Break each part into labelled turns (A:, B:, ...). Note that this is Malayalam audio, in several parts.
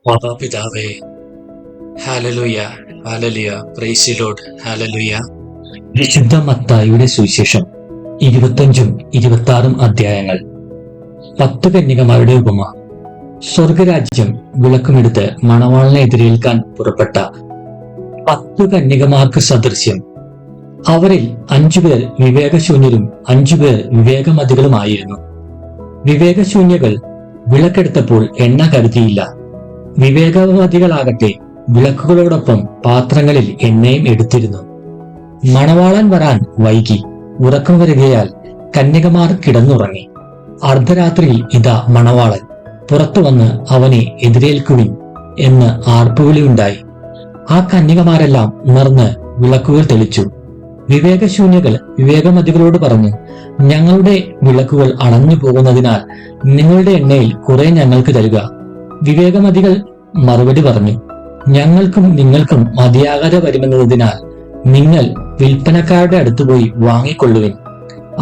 A: മാതാപിതാവേ, hallelujah, hallelujah, praise the lord, hallelujah. വിശുദ്ധ മത്തായിയുടെ സുവിശേഷം 25 26 അധ്യായങ്ങൾ. 10 കന്യകമാരുടെ ഉപമ. സ്വർഗരാജ്യം വിളക്കുമെടുത്ത് മണവാളനെ എതിരേൽക്കാൻ പുറപ്പെട്ട 10 കന്യകമാർക്ക് സദൃശ്യം. അവരിൽ 5 പേർ വിവേകശൂന്യരും 5 പേർ വിവേകമതികളുമായിരുന്നു. വിവേകശൂന്യകൾ വിളക്കെടുത്തപ്പോൾ എണ്ണ കരുതിയില്ല. വിവേകവതികളാകട്ടെ വിളക്കുകളോടൊപ്പം പാത്രങ്ങളിൽ എണ്ണയും എടുത്തിരുന്നു. മണവാളൻ വരാൻ വൈകി. ഉറക്കം വരികയാൽ കന്യകമാർ കിടന്നുറങ്ങി. അർദ്ധരാത്രിയിൽ ഇതാ മണവാളൻ പുറത്തു വന്ന് അവനെ എതിരേൽക്കുവിൻ എന്ന് ആർപ്പുവിളിയുണ്ടായി. ആ കന്യകമാരെല്ലാം ഉണർന്ന് വിളക്കുകൾ തെളിച്ചു. വിവേകശൂന്യകൾ വിവേകമതികളോട് പറഞ്ഞു, ഞങ്ങളുടെ വിളക്കുകൾ അണഞ്ഞു പോകുന്നതിനാൽ നിങ്ങളുടെ എണ്ണയിൽ കുറെ ഞങ്ങൾക്ക് തരിക. വിവേകമതികൾ മറുപടി പറഞ്ഞു, ഞങ്ങൾക്കും നിങ്ങൾക്കും മതിയാകാതെ വരുമെന്നതിനാൽ നിങ്ങൾ വിൽപ്പനക്കാരുടെ അടുത്തുപോയി വാങ്ങിക്കൊള്ളുവിൻ.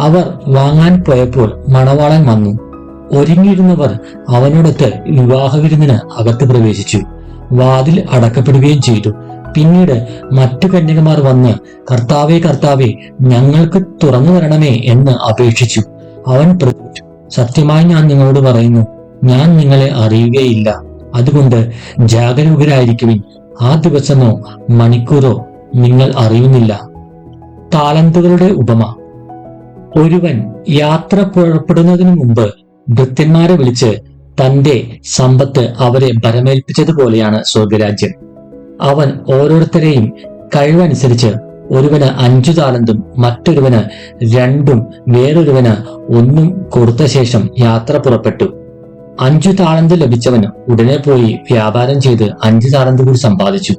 A: അവർ വാങ്ങാൻ പോയപ്പോൾ മണവാളൻ വന്നു. ഒരുങ്ങിയിരുന്നവർ അവനോടൊത്ത് വിവാഹവിരുന്നിന് അകത്ത് പ്രവേശിച്ചു. വാതിൽ അടക്കപ്പെടുകയും ചെയ്തു. പിന്നീട് മറ്റു കന്യകമാർ വന്ന്, കർത്താവേ കർത്താവേ, ഞങ്ങൾക്ക് തുറന്നു തരണമേ എന്ന് അപേക്ഷിച്ചു. അവൻ പ്രതിവചിച്ചു, സത്യമായി ഞാൻ നിങ്ങളോട് പറയുന്നു, ഞാൻ നിങ്ങളെ അറിയുകയില്ല. അതുകൊണ്ട് ജാഗരൂകരായിരിക്കുവിൻ. ആ ദിവസമോ മണിക്കൂറോ നിങ്ങൾ അറിയുന്നില്ല. താലന്തുകളുടെ ഉപമ. ഒരുവൻ യാത്ര പുറപ്പെടുന്നതിനു മുമ്പ് ഭൃത്യന്മാരെ വിളിച്ച് തന്റെ സമ്പത്ത് അവരെ ഭരമേൽപ്പിച്ചതുപോലെയാണ് സ്വർഗരാജ്യം. അവൻ ഓരോരുത്തരെയും കഴിവനുസരിച്ച് ഒരുവന് 5 താലന്തും മറ്റൊരുവന് 2 വേറൊരുവന് 1 കൊടുത്ത ശേഷം യാത്ര പുറപ്പെട്ടു. 5 താലന്ത് ലഭിച്ചവന് ഉടനെ പോയി വ്യാപാരം ചെയ്ത് 5 താലന്ത് കൂടി സമ്പാദിച്ചു.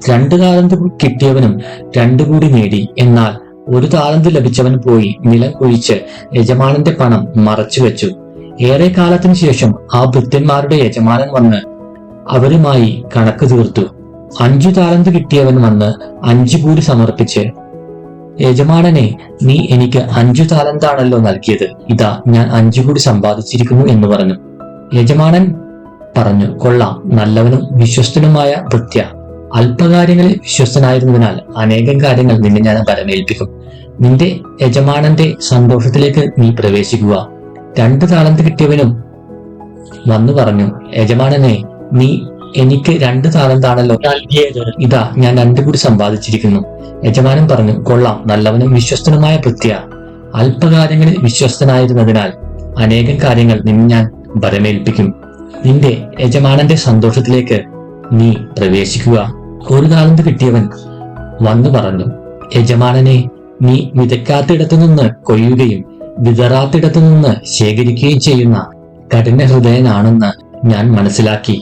A: 2 താലന്ത് കിട്ടിയവനും 2 കൂടി നേടി. എന്നാൽ 1 താലന്ത് ലഭിച്ചവൻ പോയി നിലം കുഴിച്ച് യജമാനന്റെ പണം മറച്ചുവെച്ചു. ഏറെ കാലത്തിനു ശേഷം ആ ഭൃത്യന്മാരുടെ യജമാനൻ വന്ന് അവരുമായി കണക്ക് തീർത്തു. 5 താലന്ത് കിട്ടിയവൻ വന്ന് 5 കൂടി സമർപ്പിച്ച്, യജമാനനെ, നീ എനിക്ക് 5 താലന്താണല്ലോ നൽകിയത്. ഇതാ ഞാൻ 5 കൂടി സമ്പാദിച്ചിരിക്കുന്നു എന്ന് പറഞ്ഞു. യജമാനൻ പറഞ്ഞു, കൊള്ളാം, നല്ലവനും വിശ്വസ്തനുമായ ഭൃത്യ. അല്പകാര്യങ്ങളിൽ വിശ്വസ്തനായിരുന്നതിനാൽ അനേകം കാര്യങ്ങൾ നിന്നെ ഞാൻ ഭരമേൽപ്പിക്കും. നിന്റെ യജമാനന്റെ സന്തോഷത്തിലേക്ക് നീ പ്രവേശിക്കുക. 2 താലന്ത് കിട്ടിയവനും വന്നു പറഞ്ഞു, യജമാനനെ, നീ എനിക്ക് 2 താലന്താണല്ലോ നൽകിയത്. ഇതാ ഞാൻ 2 കൂടി സമ്പാദിച്ചിരിക്കുന്നു. യജമാനൻ പറഞ്ഞു, കൊള്ളാം, നല്ലവനും വിശ്വസ്തനുമായ ഭൃത്യ. അല്പകാര്യങ്ങളിൽ വിശ്വസ്തനായിരുന്നതിനാൽ അനേകം കാര്യങ്ങൾ നിന്നെ ഞാൻ ഭരമേൽപ്പിക്കും. നിന്റെ യജമാനന്റെ സന്തോഷത്തിലേക്ക് നീ പ്രവേശിക്കുക. 1 താലന്ത് കിട്ടിയവൻ വന്നു പറഞ്ഞു, യജമാനനെ, നീ വിതയ്ക്കാത്തിടത്തു നിന്ന് കൊയ്യുകയും വിതറാത്തിടത്തു നിന്ന് ശേഖരിക്കുകയും ചെയ്യുന്ന കഠിന ഹൃദയനാണെന്ന് ഞാൻ മനസ്സിലാക്കി.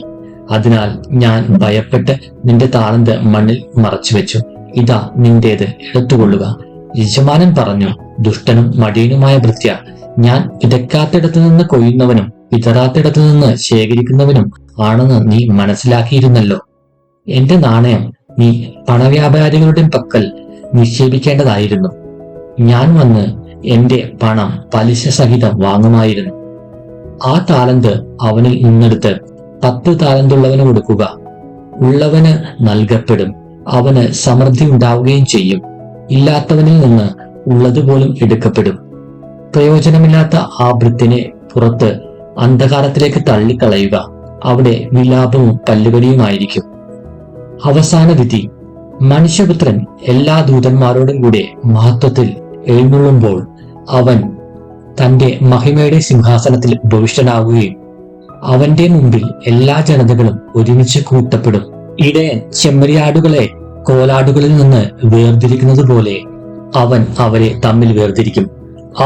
A: അതിനാൽ ഞാൻ ഭയപ്പെട്ട് നിന്റെ താലന്ത് മണ്ണിൽ മറച്ചുവെച്ചു. ഇതാ നിന്റേത്, എടുത്തുകൊള്ളുക. യജമാനൻ പറഞ്ഞു, ദുഷ്ടനും മടിയനുമായ ഭൃത്യ, ഞാൻ വിതയ്ക്കാത്തിടത്തു നിന്ന് കൊയ്യുന്നവനും വിതറാത്തിടത്തു നിന്ന് ശേഖരിക്കുന്നവനും ആണെന്ന് നീ മനസ്സിലാക്കിയിരുന്നല്ലോ. എന്റെ നാണയം നീ പണവ്യാപാരികളുടെ പക്കൽ നിക്ഷേപിക്കേണ്ടതായിരുന്നു. ഞാൻ വന്ന് എന്റെ പണം പലിശ സഹിതം വാങ്ങുമായിരുന്നു. ആ താലന്ത് അവനിൽ നിന്നെടുത്ത് 10 താലന്തുള്ളവന് കൊടുക്കുക. ഉള്ളവന് നൽകപ്പെടും, അവന് സമൃദ്ധി ഉണ്ടാവുകയും ചെയ്യും. ഇല്ലാത്തവനിൽ നിന്ന് ഉള്ളതുപോലും എടുക്കപ്പെടും. പ്രയോജനമില്ലാത്ത ആ ഭൃത്യനെ പുറത്ത് അന്ധകാരത്തിലേക്ക് തള്ളിക്കളയുക. അവിടെ വിലാപവും പല്ലുകടിയുമായിരിക്കും. അവസാന വിധി. മനുഷ്യപുത്രൻ എല്ലാ ദൂതന്മാരോടും കൂടെ മഹത്വത്തിൽ എഴുന്നള്ളുമ്പോൾ അവൻ തന്റെ മഹിമയുടെ സിംഹാസനത്തിൽ ഉപവിഷ്ടനാവുകയും അവന്റെ മുമ്പിൽ എല്ലാ ജനതകളും ഒരുമിച്ച് കൂട്ടപ്പെടും. ഇടയൻ ചെമ്മരിയാടുകളെ കോലാടുകളിൽ നിന്ന് വേർതിരിക്കുന്നത് പോലെ അവൻ അവരെ തമ്മിൽ വേർതിരിക്കും.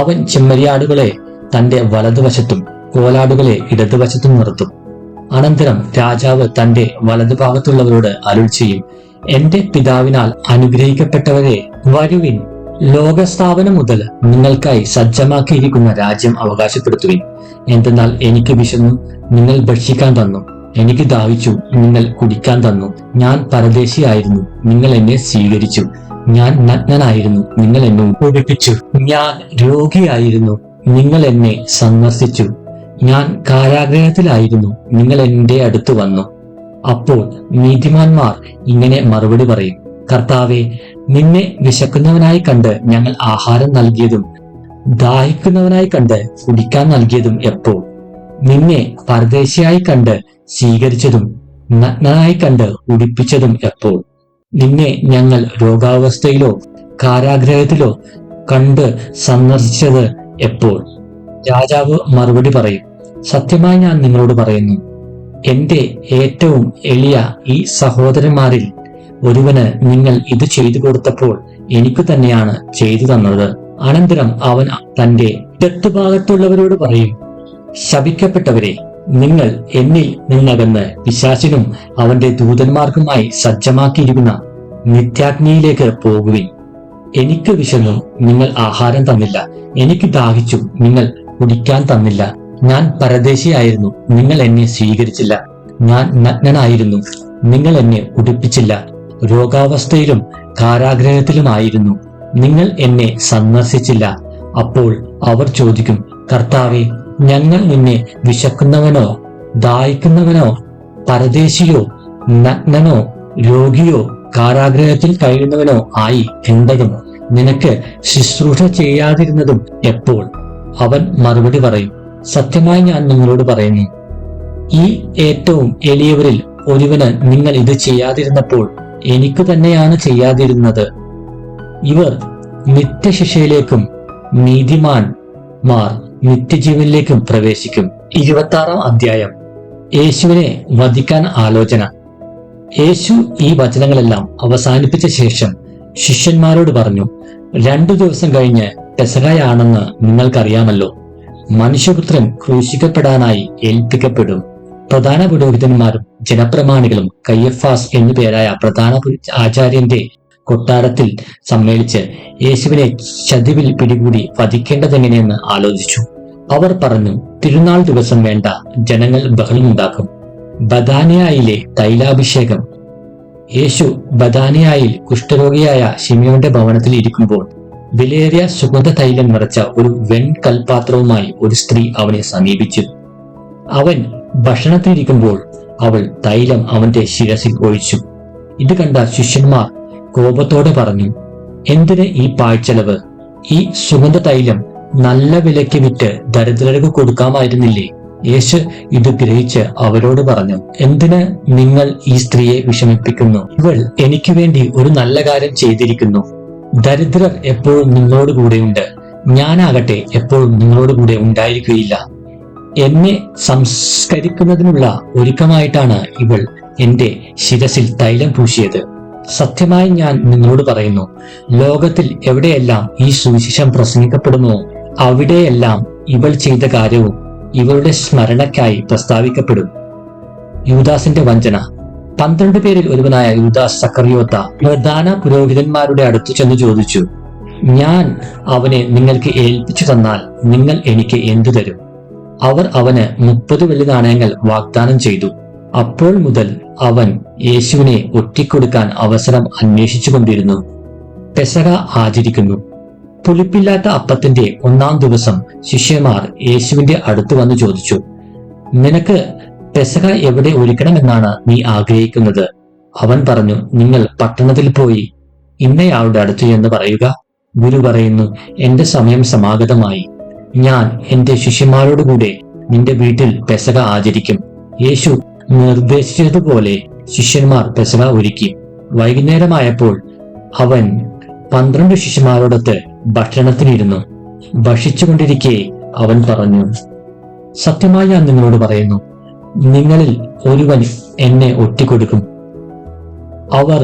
A: അവൻ ചെമ്മരിയാടുകളെ തന്റെ വലതുവശത്തും കോലാടുകളെ ഇടതുവശത്തും നിർത്തും. അനന്തരം രാജാവ് തന്റെ വലതുഭാഗത്തുള്ളവരോട് അരുൾ ചെയ്യും, എന്റെ പിതാവിനാൽ അനുഗ്രഹിക്കപ്പെട്ടവരെ, വരുവിൻ, ലോകസ്ഥാപനം മുതൽ നിങ്ങൾക്കായി സജ്ജമാക്കിയിരിക്കുന്ന രാജ്യം അവകാശപ്പെടുത്തുവിൻ. എന്തെന്നാൽ എനിക്ക് വിശന്നു, നിങ്ങൾ ഭക്ഷിക്കാൻ തന്നു. എനിക്ക് ദാഹിച്ചു, നിങ്ങൾ കുടിക്കാൻ തന്നു. ഞാൻ പരദേശിയായിരുന്നു, നിങ്ങൾ എന്നെ സ്വീകരിച്ചു. ഞാൻ നഗ്നനായിരുന്നു, നിങ്ങൾ എന്നെ ഉടുപ്പിച്ചു. ഞാൻ രോഗിയായിരുന്നു, നിങ്ങൾ എന്നെ സന്ദർശിച്ചു. ഞാൻ കാരാഗ്രഹത്തിലായിരുന്നു, നിങ്ങൾ എന്റെ അടുത്ത് വന്നു. അപ്പോൾ നീതിമാന്മാർ ഇങ്ങനെ മറുപടി പറയും, കർത്താവെ, നിന്നെ വിശക്കുന്നവനായി കണ്ട് ഞങ്ങൾ ആഹാരം നൽകിയതും ദാഹിക്കുന്നവനായി കണ്ട് കുടിക്കാൻ നൽകിയതും എപ്പോൾ? നിന്നെ പരദേശിയായി കണ്ട് സ്വീകരിച്ചതും നഗ്നനായി കണ്ട് ഉടുപ്പിച്ചതും എപ്പോൾ? നിന്നെ ഞങ്ങൾ രോഗാവസ്ഥയിലോ കാരാഗ്രഹത്തിലോ കണ്ട് സന്ദർശിച്ചത് എപ്പോൾ? രാജാവ് മറുപടി പറയും, സത്യമായി ഞാൻ നിങ്ങളോട് പറയുന്നു, എന്റെ ഏറ്റവും എളിയ ഈ സഹോദരന്മാരിൽ ഒരുവന് നിങ്ങൾ ഇത് ചെയ്തു കൊടുത്തപ്പോൾ എനിക്ക് തന്നെയാണ് ചെയ്തു തന്നത്. അനന്തരം അവൻ തന്റെ ഇടത്തുഭാഗത്തുള്ളവരോട് പറയും, ശപിക്കപ്പെട്ടവരെ, നിങ്ങൾ എന്നിൽ നിന്നകന്ന് പിശാചിനും അവന്റെ ദൂതന്മാർക്കുമായി സജ്ജമാക്കിയിരിക്കുന്ന നിത്യാഗ്നിയിലേക്ക് പോകുവിൻ. എനിക്ക് വിശന്നു, നിങ്ങൾ ആഹാരം തന്നില്ല. എനിക്ക് ദാഹിച്ചു, നിങ്ങൾ കുടിക്കാൻ തന്നില്ല. ഞാൻ പരദേശിയായിരുന്നു, നിങ്ങൾ എന്നെ സ്വീകരിച്ചില്ല. ഞാൻ നഗ്നനായിരുന്നു, നിങ്ങൾ എന്നെ ഉടുപ്പിച്ചില്ല. രോഗാവസ്ഥയിലും കാരാഗ്രഹത്തിലുമായിരുന്നു, നിങ്ങൾ എന്നെ സന്ദർശിച്ചില്ല. അപ്പോൾ അവർ ചോദിക്കും, കർത്താവെ, ഞങ്ങൾ നിന്നെ വിശക്കുന്നവനോ ദാഹിക്കുന്നവനോ പരദേശിയോ നഗ്നനോ രോഗിയോ കാരാഗ്രഹത്തിൽ കഴിയുന്നവനോ ആയി കണ്ടതും നിനക്ക് ശുശ്രൂഷ ചെയ്യാതിരുന്നതും എപ്പോൾ? അവൻ മറുപടി പറയും, സത്യമായി ഞാൻ നിങ്ങളോട് പറയുന്നു, ഈ ഏറ്റവും എളിയവരിൽ ഒരുവന് നിങ്ങൾ ഇത് ചെയ്യാതിരുന്നപ്പോൾ എനിക്ക് തന്നെയാണ് ചെയ്യാതിരുന്നത്. ഇവർ നിത്യശിക്ഷയിലേക്കും നീതിമാന്മാർ നിത്യജീവനിലേക്കും പ്രവേശിക്കും. 26-ാം അധ്യായം. യേശുവിനെ വധിക്കാൻ ആലോചന. യേശു ഈ വചനങ്ങളെല്ലാം അവസാനിപ്പിച്ച ശേഷം ശിഷ്യന്മാരോട് പറഞ്ഞു, 2 ദിവസം കഴിഞ്ഞ് പെസഹയാണെന്ന് നിങ്ങൾക്കറിയാമല്ലോ. മനുഷ്യപുത്രൻ ക്രൂശിക്കപ്പെടാനായി ഏൽപ്പിക്കപ്പെടും. പ്രധാന പുരോഹിതന്മാരും ജനപ്രമാണികളും കയ്യഫാസ് എന്നു പേരായ പ്രധാന ആചാര്യന്റെ കൊട്ടാരത്തിൽ സമ്മേളിച്ച് യേശുവിനെ ചതിവിൽ പിടികൂടി വധിക്കേണ്ടതെങ്ങനെയെന്ന് ആലോചിച്ചു. അവർ പറഞ്ഞു, തിരുനാൾ ദിവസം വേണ്ട, ജനങ്ങൾ ബഹളമുണ്ടാക്കും. ബഥാനിയായിലെ തൈലാഭിഷേകം. യേശു ബഥാനിയായിൽ കുഷ്ഠരോഗിയായ ശിമിയോന്റെ ഭവനത്തിൽ ഇരിക്കുമ്പോൾ വിലയേറിയ സുഗന്ധ തൈലം നിറച്ച ഒരു വെൺകൽപാത്രവുമായി ഒരു സ്ത്രീ അവനെ സമീപിച്ചു. അവൻ ഭക്ഷണത്തിലിരിക്കുമ്പോൾ അവൾ തൈലം അവന്റെ ശിരസിൽ ഒഴിച്ചു. ഇത് കണ്ട ശിഷ്യന്മാർ കോപത്തോടെ പറഞ്ഞു, എന്തിന് ഈ പാഴ്ചെലവ്? ഈ സുഗന്ധ തൈലം നല്ല വിലയ്ക്ക് വിറ്റ് ദരിദ്രർക്ക് കൊടുക്കാമായിരുന്നില്ലേ? യേശു ഇത് ഗ്രഹിച്ച് അവരോട് പറഞ്ഞു, എന്തിന് നിങ്ങൾ ഈ സ്ത്രീയെ വിഷമിപ്പിക്കുന്നു? ഇവൾ എനിക്ക് വേണ്ടി ഒരു നല്ല കാര്യം ചെയ്തിരിക്കുന്നു. ദരിദ്രർ എപ്പോഴും നിങ്ങളോട് കൂടെയുണ്ട്, ഞാനാകട്ടെ എപ്പോഴും നിങ്ങളോട് കൂടെ ഉണ്ടായിരിക്കുകയില്ല. എന്നെ സംസ്കരിക്കുന്നതിനുള്ള ഒരുക്കമായിട്ടാണ് ഇവൾ എന്റെ ശിരസിൽ തൈലം പൂശിയത്. സത്യമായി ഞാൻ നിങ്ങളോട് പറയുന്നു, ലോകത്തിൽ എവിടെയെല്ലാം ഈ സുവിശേഷം പ്രസംഗിക്കപ്പെടുമോ അവിടെയെല്ലാം ഇവൾ ചെയ്ത കാര്യവും ഇവളുടെ സ്മരണയ്ക്കായി പ്രസ്താവിക്കപ്പെടും. യൂദാസിന്റെ വഞ്ചന. 12 പേരിൽ ഒരുവനായ യൂദാസ് സക്കറിയോത്ത പ്രധാന പുരോഹിതന്മാരുടെ അടുത്തു ചെന്ന് ചോദിച്ചു, ഞാൻ അവനെ നിങ്ങൾക്ക് ഏൽപ്പിച്ചു തന്നാൽ നിങ്ങൾ എനിക്ക് എന്തു തരും? അവർ അവന് 30 വെള്ളി നാണയങ്ങൾ വാഗ്ദാനം ചെയ്തു. അപ്പോൾ മുതൽ അവൻ യേശുവിനെ ഒറ്റിക്കൊടുക്കാൻ അവസരം അന്വേഷിച്ചുകൊണ്ടിരുന്നു. പെസഹ ആചരിക്കുന്നു. പുളിപ്പില്ലാത്ത അപ്പത്തിന്റെ 1-ാം ദിവസം ശിഷ്യന്മാർ യേശുവിന്റെ അടുത്ത് വന്നു ചോദിച്ചു, നിനക്ക് പെസഹ എവിടെ ഒരുക്കണമെന്നാണ് നീ ആഗ്രഹിക്കുന്നത്? അവൻ പറഞ്ഞു, നിങ്ങൾ പട്ടണത്തിൽ പോയി ഇന്നയാളുടെ അടുത്ത് എന്ന് പറയുക. ഗുരു പറയുന്നു, എന്റെ സമയം സമാഗതമായി. ഞാൻ എന്റെ ശിഷ്യന്മാരോടുകൂടെ നിന്റെ വീട്ടിൽ പെസഹ ആചരിക്കും. യേശു നിർദ്ദേശിച്ചതുപോലെ ശിഷ്യന്മാർ പെസഹ ഒരുക്കി. വൈകുന്നേരമായപ്പോൾ അവൻ 12 ശിഷ്യന്മാരോടൊത്ത് ഭക്ഷണത്തിനിരുന്നു. ഭക്ഷിച്ചുകൊണ്ടിരിക്കെ അവൻ പറഞ്ഞു, സത്യമായി ഞാൻ നിങ്ങളോട് പറയുന്നു, നിങ്ങളിൽ ഒരുവൻ എന്നെ ഒറ്റിക്കൊടുക്കും. അവർ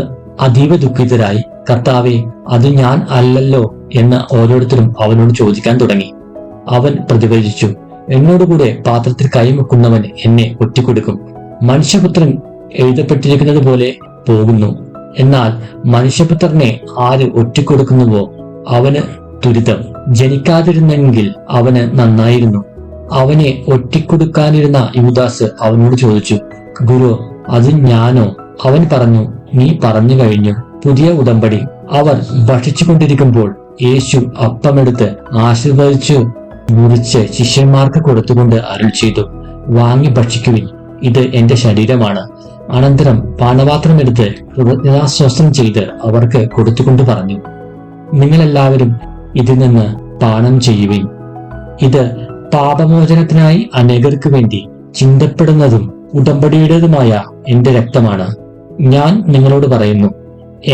A: അതീവ ദുഃഖിതരായി, കർത്താവെ, അത് ഞാൻ അല്ലല്ലോ എന്ന് ഓരോരുത്തരും അവനോട് ചോദിക്കാൻ തുടങ്ങി. അവൻ പ്രതിവചിച്ചു, എന്നോടുകൂടെ പാത്രത്തിൽ കൈമുക്കുന്നവൻ എന്നെ ഒറ്റിക്കൊടുക്കും. മനുഷ്യപുത്രൻ എഴുതപ്പെട്ടിരിക്കുന്നത് പോലെ പോകുന്നു. എന്നാൽ മനുഷ്യപുത്രനെ ആര് ഒറ്റിക്കൊടുക്കുന്നുവോ അവന് ദുരിതം. ജനിക്കാതിരുന്നെങ്കിൽ അവന് നന്നായിരുന്നു. അവനെ ഒറ്റിക്കൊടുക്കാനിരുന്ന യൂദാസ് അവനോട് ചോദിച്ചു, ഗുരു, അത് ഞാനോ? അവൻ പറഞ്ഞു, നീ പറഞ്ഞു കഴിഞ്ഞു. പുതിയ ഉടമ്പടി. അവർ ഭക്ഷിച്ചുകൊണ്ടിരിക്കുമ്പോൾ യേശു അപ്പമെടുത്ത് ആശീർവദിച്ചു മുറിച്ച് ശിഷ്യന്മാർക്ക് കൊടുത്തുകൊണ്ട് അരുൾ ചെയ്തു, വാങ്ങി ഭക്ഷിക്കുവിൻ, ഇത് എന്റെ ശരീരമാണ്. അനന്തരം പാനപാത്രമെടുത്ത് കൃതജ്ഞതാസ്തോത്രം ചെയ്ത് അവർക്ക് കൊടുത്തുകൊണ്ട് പറഞ്ഞു, നിങ്ങളെല്ലാവരും ഇതിൽ നിന്ന് പാനം ചെയ്യുവിൻ. ഇത് പാപമോചനത്തിനായി അനേകർക്ക് വേണ്ടി ചിന്തപ്പെടുന്നതും ഉടമ്പടിയുടേതുമായ എന്റെ രക്തമാണ്. ഞാൻ നിങ്ങളോട് പറയുന്നു,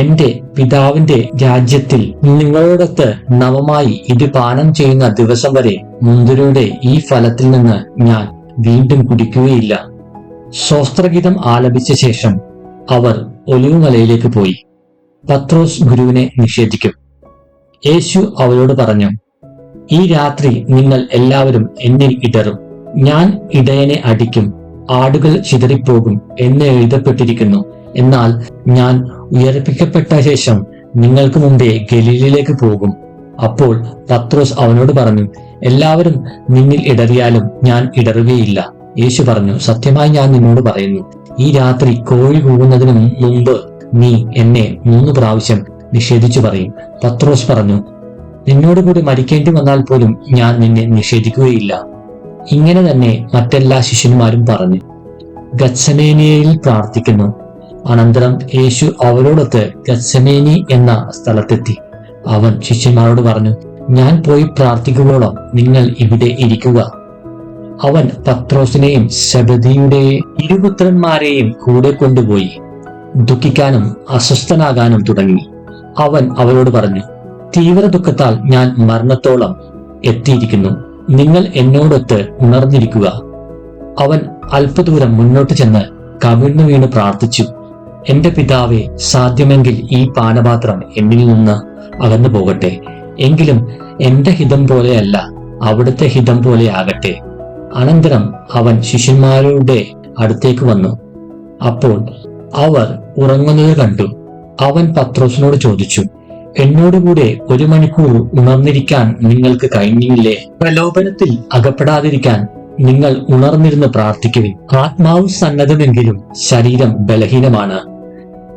A: എന്റെ പിതാവിന്റെ രാജ്യത്തിൽ നിങ്ങളോടൊത്ത് നവമായി ഇത് പാനം ചെയ്യുന്ന ദിവസം വരെ മുന്തിരിയുടെ ഈ ഫലത്തിൽ നിന്ന് ഞാൻ വീണ്ടും കുടിക്കുകയില്ല. സ്വസ്ത്രഗീതം ആലപിച്ച ശേഷം അവർ ഒലിവുമലയിലേക്ക് പോയി. പത്രോസ് ഗുരുവിനെ നിഷേധിക്കും. യേശു അവരോട് പറഞ്ഞു, ഈ രാത്രി നിങ്ങൾ എല്ലാവരും എന്നിൽ ഇടറും. ഞാൻ ഇടയനെ അടിക്കും, ആടുകൾ ചിതറിപ്പോകും എന്ന് എഴുതപ്പെട്ടിരിക്കുന്നു. എന്നാൽ ഞാൻ ഉയർപ്പിക്കപ്പെട്ട ശേഷം നിങ്ങൾക്ക് മുമ്പേ ഗലീലയിലേക്ക് പോകും. അപ്പോൾ പത്രോസ് അവനോട് പറഞ്ഞു, എല്ലാവരും നിന്നിൽ ഇടറിയാലും ഞാൻ ഇടറുകയില്ല. യേശു പറഞ്ഞു, സത്യമായി ഞാൻ നിന്നോട് പറയുന്നു, ഈ രാത്രി കോഴി കൂകുന്നതിന് മുമ്പ് നീ എന്നെ 3 പ്രാവശ്യം നിഷേധിച്ചു പറയും. പത്രോസ് പറഞ്ഞു, നിന്നോടുകൂടി മരിക്കേണ്ടി വന്നാൽ പോലും ഞാൻ നിന്നെ നിഷേധിക്കുകയില്ല. ഇങ്ങനെ തന്നെ മറ്റെല്ലാ ശിഷ്യന്മാരും പറഞ്ഞു. ഗത്സമേനിയയിൽ പ്രാർത്ഥിക്കുന്നു. അനന്തരം യേശു അവരോടൊത്ത് ഗത്സമേനി എന്ന സ്ഥലത്തെത്തി. അവൻ ശിഷ്യന്മാരോട് പറഞ്ഞു, ഞാൻ പോയി പ്രാർത്ഥിക്കുവോളം നിങ്ങൾ ഇവിടെ ഇരിക്കുക. അവൻ പത്രോസിനെയും സെബദിയുടെ 2 പുത്രന്മാരെയും കൂടെ കൊണ്ടുപോയി ദുഃഖിക്കാനും അസ്വസ്ഥനാകാനും തുടങ്ങി. അവൻ അവരോട് പറഞ്ഞു, തീവ്ര ദുഃഖത്താൽ ഞാൻ മരണത്തോളം എത്തിയിരിക്കുന്നു. നിങ്ങൾ എന്നോടൊത്ത് ഉണർന്നിരിക്കുക. അവൻ അല്പദൂരം മുന്നോട്ട് ചെന്ന് കവിണ്ണു വീണ് പ്രാർത്ഥിച്ചു, എന്റെ പിതാവേ, സാധ്യമെങ്കിൽ ഈ പാനപാത്രം എന്നിൽ നിന്ന് അകന്നു പോകട്ടെ. എങ്കിലും എന്റെ ഹിതം പോലെയല്ല, അവിടുത്തെ ഹിതം പോലെ ആകട്ടെ. അനന്തരം അവൻ ശിഷ്യന്മാരുടെ അടുത്തേക്ക് വന്നു. അപ്പോൾ അവർ ഉറങ്ങുന്നത് കണ്ടു. അവൻ പത്രോസിനോട് ചോദിച്ചു, എന്നോടുകൂടെ 1 മണിക്കൂർ ഉണർന്നിരിക്കാൻ നിങ്ങൾക്ക് കഴിഞ്ഞില്ലേ? പ്രലോഭനത്തിൽ അകപ്പെടാതിരിക്കാൻ നിങ്ങൾ ഉണർന്നിരുന്ന് പ്രാർത്ഥിക്കുവിൻ. ആത്മാവ് സന്നദ്ധമെങ്കിലും ശരീരം ബലഹീനമാണ്.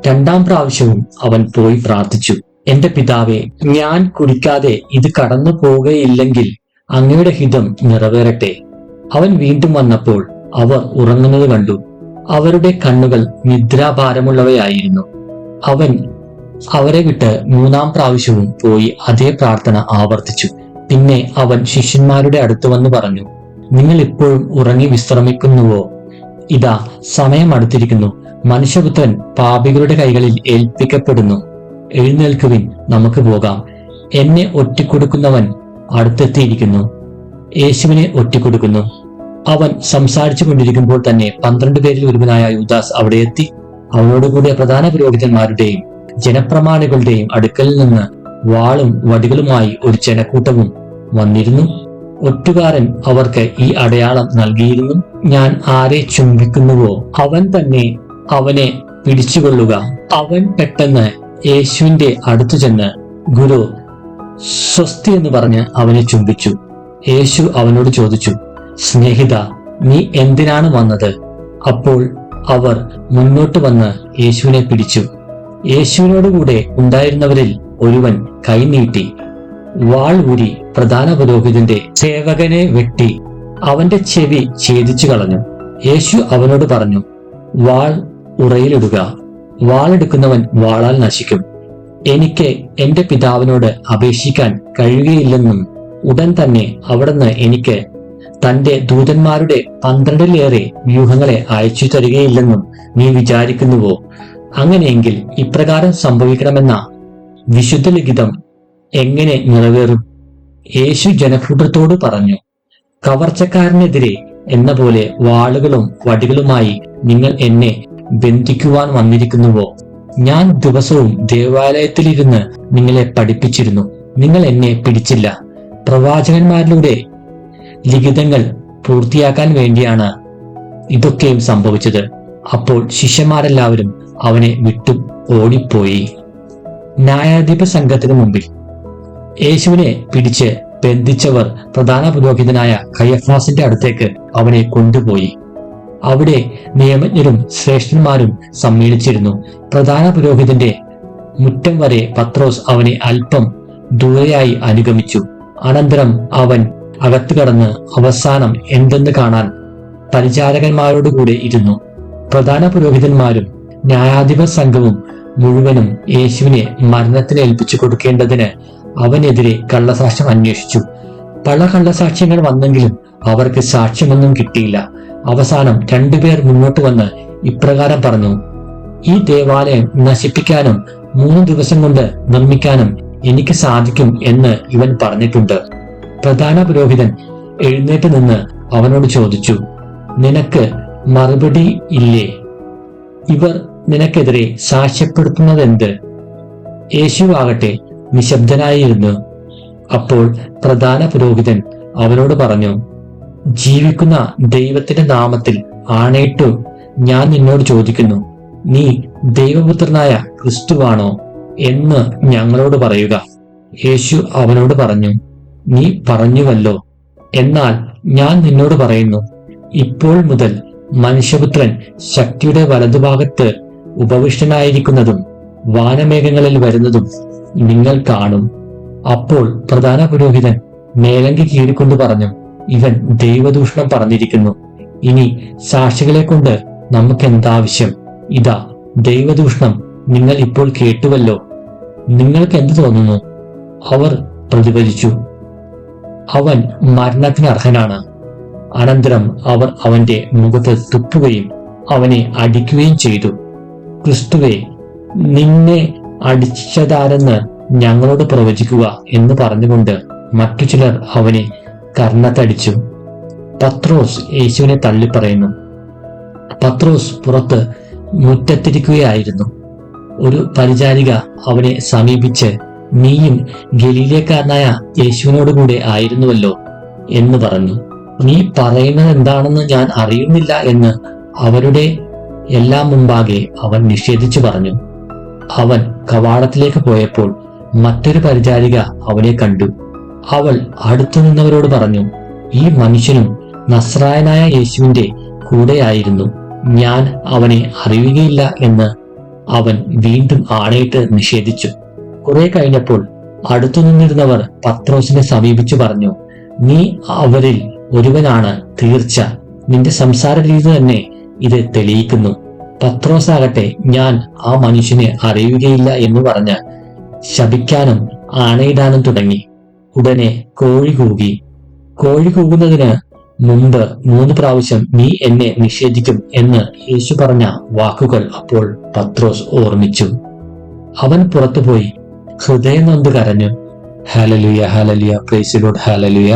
A: 2ാം പ്രാവശ്യവും അവൻ പോയി പ്രാർത്ഥിച്ചു, എന്റെ പിതാവേ, ഞാൻ കുടിക്കാതെ ഇത് കടന്നു പോവുകയില്ലെങ്കിൽ അങ്ങയുടെ ഹിതം നിറവേറട്ടെ. അവൻ വീണ്ടും വന്നപ്പോൾ അവർ ഉറങ്ങുന്നത് കണ്ടു. അവരുടെ കണ്ണുകൾ നിദ്രാഭാരമുള്ളവയായിരുന്നു. അവൻ അവരെ വിട്ട് 3ാം പ്രാവശ്യവും പോയി അതേ പ്രാർത്ഥന ആവർത്തിച്ചു. പിന്നെ അവൻ ശിഷ്യന്മാരുടെ അടുത്ത് വന്ന് പറഞ്ഞു, നിങ്ങൾ ഇപ്പോഴും ഉറങ്ങി വിശ്രമിക്കുന്നുവോ? ഇതാ സമയം അടുത്തിരിക്കുന്നു. മനുഷ്യപുത്രൻ പാപികളുടെ കൈകളിൽ ഏൽപ്പിക്കപ്പെടുന്നു. എഴുന്നേൽക്കുവിൻ, നമുക്ക് പോകാം. എന്നെ ഒറ്റിക്കൊടുക്കുന്നവൻ അടുത്തെത്തിയിരിക്കുന്നു. യേശുവിനെ ഒറ്റിക്കൊടുക്കുന്നു. അവൻ സംസാരിച്ചു കൊണ്ടിരിക്കുമ്പോൾ തന്നെ 12 പേരിൽ ഒരുവനായ യൂദാസ് അവിടെ എത്തി. അവനോടുകൂടിയ പ്രധാന പുരോഹിതന്മാരുടെയും ജനപ്രമാണികളുടെയും അടുക്കൽ നിന്ന് വാളും വടികളുമായി ഒരു ജനക്കൂട്ടവും വന്നിരുന്നു. ഒറ്റുകാരൻ അവർക്ക് ഈ അടയാളം നൽകിയിരുന്നു, ഞാൻ ആരെ ചുംബിക്കുന്നുവോ അവൻ തന്നെ അവനെ പിടിച്ചുകൊള്ളുക. അവൻ പെട്ടെന്ന് യേശുവിന്റെ അടുത്തു ചെന്ന്, ഗുരു, സ്വസ്തി എന്ന് പറഞ്ഞ് അവനെ ചുംബിച്ചു. യേശു അവനോട് ചോദിച്ചു, സ്നേഹിത, നീ എന്തിനാണ് വന്നത്? അപ്പോൾ അവർ മുന്നോട്ട് വന്ന് യേശുവിനെ പിടിച്ചു. യേശുവിനോടുകൂടെ ഉണ്ടായിരുന്നവരിൽ ഒരുവൻ കൈനീട്ടി വാൾ ഊരി പ്രധാന പുരോഹിതന്റെ സേവകനെ വെട്ടി അവന്റെ ചെവി ഛേദിച്ചു കളഞ്ഞു. യേശു അവനോട് പറഞ്ഞു, വാൾ ഉറയിലിടുക. വാളെടുക്കുന്നവൻ വാളാൽ നശിക്കും. എനിക്ക് എന്റെ പിതാവിനോട് അപേക്ഷിക്കാൻ കഴിയുകയില്ലെന്നും ഉടൻ തന്നെ അവിടുന്ന് എനിക്ക് തന്റെ ദൂതന്മാരുടെ 12-ലേറെ വ്യൂഹങ്ങളെ അയച്ചു തരികയില്ലെന്നും നീ വിചാരിക്കുന്നുവോ? അങ്ങനെയെങ്കിൽ ഇപ്രകാരം സംഭവിക്കണമെന്ന വിശുദ്ധ ലിഖിതം എങ്ങനെ നിറവേറും? യേശു ജനക്കൂട്ടത്തോട് പറഞ്ഞു, കവർച്ചക്കാരനെതിരെ എന്ന പോലെ വാളുകളും വടികളുമായി നിങ്ങൾ എന്നെ ബന്ധിക്കുവാൻ വന്നിരിക്കുന്നുവോ? ഞാൻ ദിവസവും ദേവാലയത്തിലിരുന്ന് നിങ്ങളെ പഠിപ്പിച്ചിരുന്നു. നിങ്ങൾ എന്നെ പിടിച്ചില്ല. പ്രവാചകന്മാരിലൂടെ ലിഖിതങ്ങൾ പൂർത്തിയാക്കാൻ വേണ്ടിയാണ് ഇതൊക്കെയും സംഭവിച്ചത്. അപ്പോൾ ശിഷ്യന്മാരെല്ലാവരും അവനെ വിട്ടു ഓടിപ്പോയി. ന്യായാധിപ സംഘത്തിന് മുമ്പിൽ യേശുവിനെ പിടിച്ച് ബന്ധിച്ചവർ പ്രധാന പുരോഹിതനായ കയഫാസിന്റെ അടുത്തേക്ക് അവനെ കൊണ്ടുപോയി. അവിടെ നിയമജ്ഞരും ശ്രേഷ്ഠന്മാരും സമ്മേളിച്ചിരുന്നു. പ്രധാന പുരോഹിതന്റെ മുറ്റം വരെ പത്രോസ് അവനെ അല്പം ദൂരെയായി അനുഗമിച്ചു. അനന്തരം അവൻ അകത്തു കടന്ന് അവസാനം എന്തെന്ന് കാണാൻ പരിചാരകന്മാരോടുകൂടെ ഇരുന്നു. പ്രധാന പുരോഹിതന്മാരും ന്യായാധിപ സംഘവും മുഴുവനും യേശുവിനെ മരണത്തിന് ഏൽപ്പിച്ചു കൊടുക്കേണ്ടതിന് അവനെതിരെ കള്ളസാക്ഷ്യം അന്വേഷിച്ചു. പല കള്ളസാക്ഷ്യങ്ങൾ വന്നെങ്കിലും അവർക്ക് സാക്ഷ്യമൊന്നും കിട്ടിയില്ല. അവസാനം രണ്ടുപേർ മുന്നോട്ട് വന്ന് ഇപ്രകാരം പറഞ്ഞു: ഈ ദേവാലയം നശിപ്പിക്കാനും 3 ദിവസം കൊണ്ട് നിർമ്മിക്കാനും എനിക്ക് സാധിക്കും എന്ന് ഇവൻ പറഞ്ഞിട്ടുണ്ട്. പ്രധാന പുരോഹിതൻ എഴുന്നേറ്റ് നിന്ന് അവനോട് ചോദിച്ചു: നിനക്ക് മറുപടി ഇല്ലേ? ഇവർ നിനക്കെതിരെ സാക്ഷ്യപ്പെടുത്തുന്നതെന്ത്? യേശു ആകട്ടെ നിശബ്ദനായിരുന്നു. അപ്പോൾ പ്രധാന പുരോഹിതൻ അവനോട് പറഞ്ഞു: ജീവിക്കുന്ന ദൈവത്തിന്റെ നാമത്തിൽ ആണയിട്ടു ഞാൻ നിന്നോട് ചോദിക്കുന്നു, നീ ദൈവപുത്രനായ ക്രിസ്തുവാണോ എന്ന് ഞങ്ങളോട് പറയുക. യേശു അവനോട് പറഞ്ഞു: നീ പറഞ്ഞുവല്ലോ. എന്നാൽ ഞാൻ നിന്നോട് പറയുന്നു, ഇപ്പോൾ മുതൽ മനുഷ്യപുത്രൻ ശക്തിയുടെ വലതുഭാഗത്ത് ഉപവിഷ്ടനായിരിക്കുന്നതും വാനമേഘങ്ങളിൽ വരുന്നതും നിങ്ങൾ കാണും. അപ്പോൾ പ്രധാന പുരോഹിതൻ മേലങ്കി കീറിക്കൊണ്ട് പറഞ്ഞു: ഇവൻ ദൈവദൂഷണം പറഞ്ഞിരിക്കുന്നു. ഇനി സാക്ഷികളെ കൊണ്ട് നമുക്ക് എന്താവശ്യം? ഇതാ ദൈവദൂഷണം നിങ്ങൾ ഇപ്പോൾ കേട്ടുവല്ലോ. നിങ്ങൾക്ക് എന്ത് തോന്നുന്നു? അവർ പ്രതിഫലിച്ചു: അവൻ മരണത്തിന് അർഹനാണ്. അനന്തരം അവർ അവന്റെ മുഖത്ത് തുപ്പുകയും അവനെ അടിക്കുകയും ചെയ്തു. ക്രിസ്തുവേ, നിന്നെ അടിച്ചതാരെന്ന് ഞങ്ങളോട് പ്രവചിക്കുക എന്ന് പറഞ്ഞുകൊണ്ട് മറ്റു ചിലർ അവനെ കർണത്തടിച്ചു. പത്രോസ് യേശുവിനെ തള്ളിപ്പറയുന്നു. പത്രോസ് പുറത്ത് മുറ്റത്തിരിക്കുകയായിരുന്നു. ഒരു പരിചാരിക അവനെ സമീപിച്ച്, നീയും ഗലീലക്കാരനായ യേശുവിനോടുകൂടെ ആയിരുന്നുവല്ലോ എന്ന് പറഞ്ഞു. നീ പറയുന്നത് എന്താണെന്ന് ഞാൻ അറിയുന്നില്ല എന്ന് അവരുടെ എല്ലാം മുമ്പാകെ അവൻ നിഷേധിച്ചു പറഞ്ഞു. അവൻ കവാടത്തിലേക്ക് പോയപ്പോൾ മറ്റൊരു പരിചാരിക അവനെ കണ്ടു. അവൾ അടുത്തു നിന്നവരോട് പറഞ്ഞു: ഈ മനുഷ്യനും നസ്രായനായ യേശുവിന്റെ കൂടെയായിരുന്നു. ഞാൻ അവനെ അറിയുകയില്ല എന്ന് അവൻ വീണ്ടും ആണയിട്ട് നിഷേധിച്ചു. കുറെ കഴിഞ്ഞപ്പോൾ അടുത്തു നിന്നിരുന്നവർ പത്രോസിനെ സമീപിച്ചു പറഞ്ഞു: നീ അവരിൽ ഒരുവനാണ് തീർച്ച. നിന്റെ സംസാര രീതി തന്നെ ഇത് തെളിയിക്കുന്നു. പത്രോസാകട്ടെ ഞാൻ ആ മനുഷ്യനെ അറിയുകയില്ല എന്ന് പറഞ്ഞ് ശപിക്കാനും ആണയിടാനും തുടങ്ങി. ഉടനെ കോഴി കൂകി. കോഴി കൂകുന്നതിന് മുമ്പ് 3 പ്രാവശ്യം നീ എന്നെ നിഷേധിക്കും എന്ന് യേശു പറഞ്ഞ വാക്കുകൾ അപ്പോൾ പത്രോസ് ഓർമ്മിച്ചു. അവൻ പുറത്തുപോയി ഹൃദയം നൊന്ത് കരഞ്ഞു. Hallelujah, hallelujah, price the Lord, hallelujah.